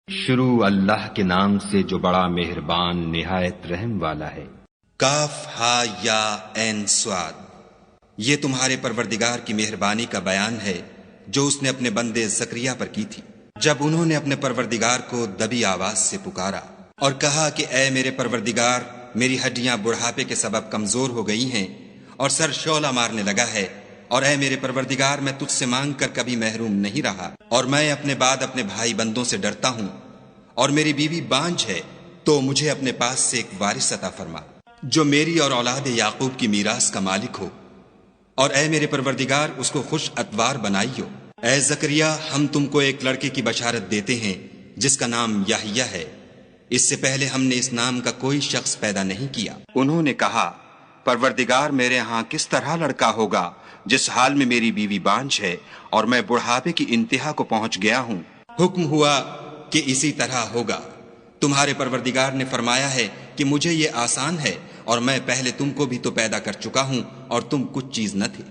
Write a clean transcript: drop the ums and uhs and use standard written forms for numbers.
شروع اللہ کے نام سے جو بڑا مہربان نہایت رحم والا ہے۔ کاف ہا یا عین صاد، یہ تمہارے پروردگار کی مہربانی کا بیان ہے جو اس نے اپنے بندے زکریا پر کی تھی، جب انہوں نے اپنے پروردگار کو دبی آواز سے پکارا اور کہا کہ اے میرے پروردگار، میری ہڈیاں بڑھاپے کے سبب کمزور ہو گئی ہیں اور سر شعلہ مارنے لگا ہے، اور اے میرے پروردگار، میں تجھ سے مانگ کر کبھی محروم نہیں رہا، اور میں اپنے بعد اپنے بھائی بندوں سے ڈرتا ہوں، اور میری بیوی بانجھ ہے، تو مجھے اپنے پاس سے ایک وارث عطا فرما جو میری اور اولاد یعقوب کی میراث کا مالک ہو، اور اے میرے پروردگار اس کو خوش اتوار بنائیو۔ اے زکریا، ہم تم کو ایک لڑکے کی بشارت دیتے ہیں جس کا نام یحییٰ ہے، اس سے پہلے ہم نے اس نام کا کوئی شخص پیدا نہیں کیا۔ انہوں نے کہا، پروردگار، میرے ہاں کس طرح لڑکا ہوگا جس حال میں میری بیوی بانجھ ہے اور میں بڑھاپے کی انتہا کو پہنچ گیا ہوں؟ حکم ہوا کہ اسی طرح ہوگا۔ تمہارے پروردگار نے فرمایا ہے کہ مجھے یہ آسان ہے، اور میں پہلے تم کو بھی تو پیدا کر چکا ہوں اور تم کچھ چیز نہ تھی۔